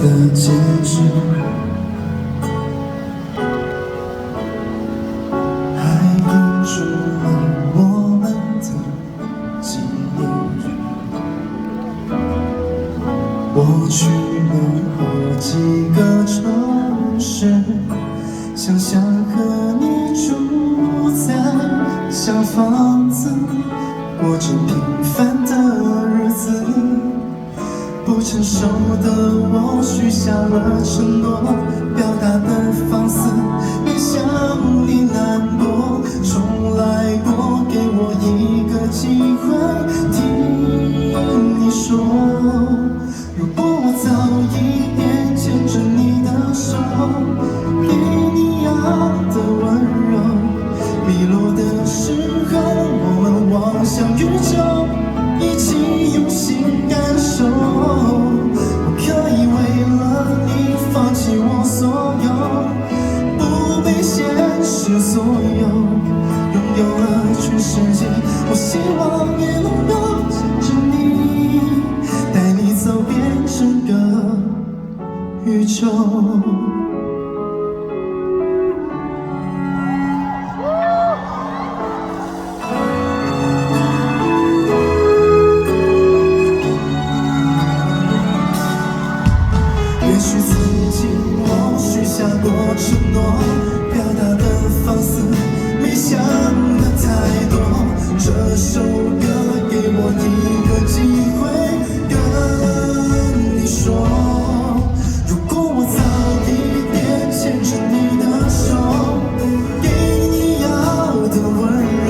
的结局，还印住了我们的记忆。我去了好几个城市，想象和你住在小房子，过着平凡的日子。不成熟的我许下了承诺，表达的放肆，别想你难过，重来过，给我一个机会听你说。如果我早一点牵着你的手，给你要的温柔，迷路的时候我们望向宇宙，一起用心感受。我可以为了你放弃我所有，不被现实左右，拥有了全世界。我希望也能够牵着你，带你走遍整个宇宙。也许曾经我许下过承诺，表达的放肆，没想的太多。这首歌给我一个机会跟你说，如果我早一点牵着你的手，给你要的温柔，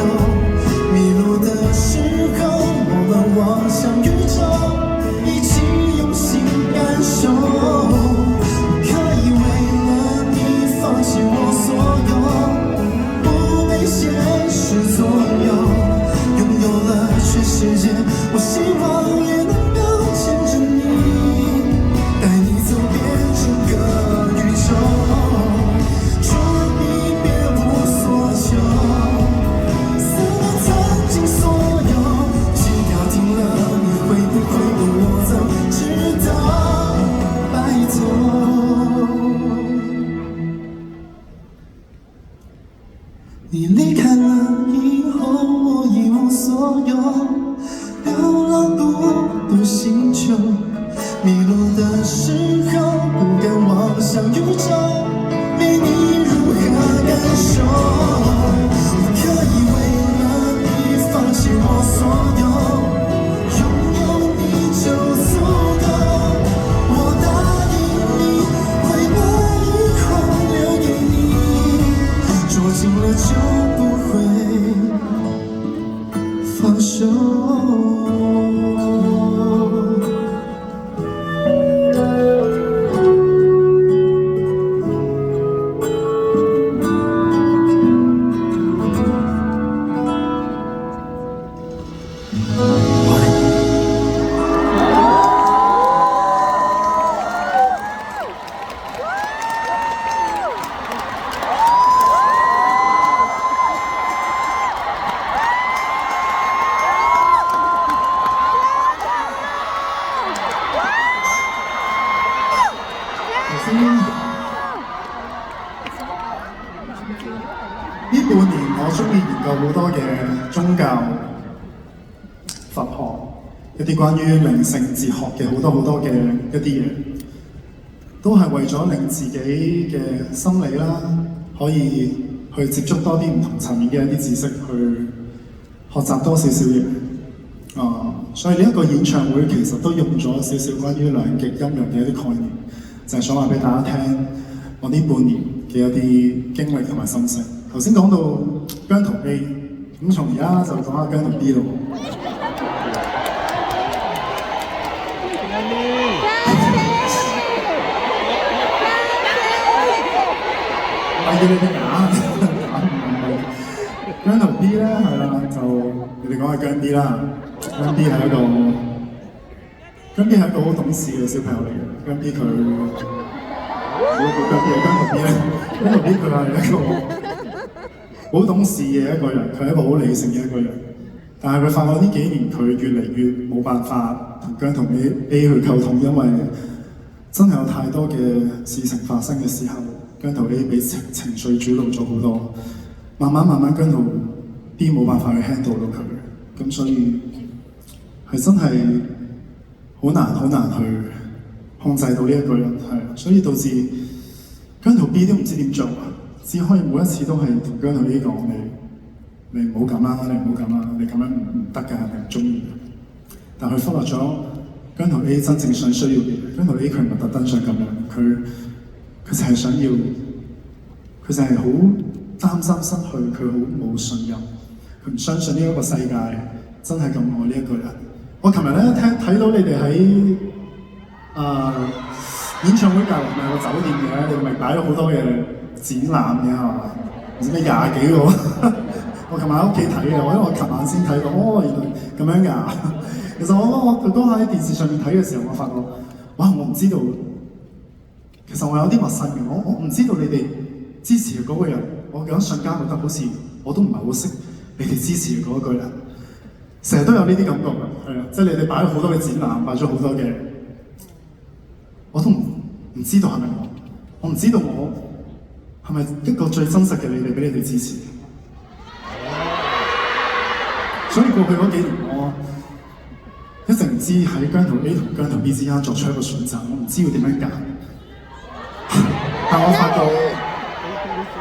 迷路的时候我们望向宇宙，一起用心感受。我希望也能够牵着你，带你走遍整个宇宙，祝你别无所求，思念曾经所有，心跳停了，你会不会跟我走，直到白头？你离开了以后，我一无所有，流浪孤独星球，迷路的时候不敢望向宇宙，没你如何感受？我可以为了你放弃我所有，拥有你就足够。我答应你会把以后留给你，捉紧了就不会放手。呢半年我中意研究好多嘅宗教、佛學，一啲關於靈性哲學嘅好多嘅一啲嘢，都係為咗令自己嘅心理啦，可以去接觸多啲唔同層面嘅一啲知識，去學習多少少嘢。所以呢一個演唱會其實都用咗少少關於兩極音樂嘅一啲概念，就係想話俾大家聽我呢半年嘅一啲經歷同埋心聲。頭先講到姜同 A， 咁從而家就講下姜同 B 咯。我要你哋姜同 B 咧係啦，就你哋講下姜 B 啦。姜 B 係一個好懂事嘅小朋友嚟嘅。姜 B 佢姜 B 係姜同 B 咧，姜同 B 佢係一個好懂事嘅一個人，佢係一個好理性嘅一個人。但係佢發覺呢幾年佢越嚟越冇辦法同姜同 A 去溝通，因為真係有太多嘅事情發生嘅時候，姜濤 A 俾情緒主導咗好多，慢慢姜濤 B 冇辦法去 handle 到佢，咁所以係真係好難去控制到呢一個人，係，所以導致姜濤 B 都唔知點做，只可以每一次都係同姜濤 A 講你唔好咁啦，你唔好咁啦，你咁樣唔得㗎，你唔中意。但佢忽略咗姜濤 A 真正想需要嘅嘢，姜濤 A 佢唔係特登想咁樣，佢就係想要，佢就係好擔心失去，佢好冇信任，佢唔相信呢一個世界真係咁愛呢一個人。我琴日咧睇到你哋喺演唱會隔離咪有個酒店嘅，你哋咪擺咗好多嘅展覽嘅係嘛？唔知咩20幾個，我琴晚喺屋企睇嘅，因為我琴晚先睇到，哦原來咁樣㗎。其實我當下喺電視上面睇嘅時候，我發覺，哇！我唔知道，其實我有啲陌生嘅，我唔知道你哋支持嘅嗰個人，我有一瞬間覺得好似我都唔係好識你哋支持嘅嗰個人，成日都有呢啲感覺㗎，係啊，即係你哋擺咗好多嘅展覽，擺咗好多嘅，我都唔知道係咪我唔知道我係咪一個最真實嘅你哋俾你哋支持，所以過去嗰幾年我一直唔知喺姜濤 A 同姜濤 B 之間作出一個選擇，我唔知要點樣揀。但我發覺，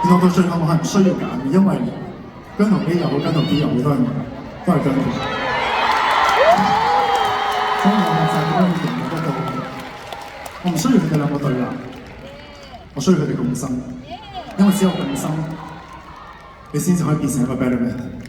原來到最後我係唔需要揀嘅，因為姜濤 A 又好，姜濤 B 又好，都係姜濤。所以我就係咁樣認得到，我唔需要佢哋兩個對立，我需要佢哋共生，因為只有共生，你先至可以變成一個 better man。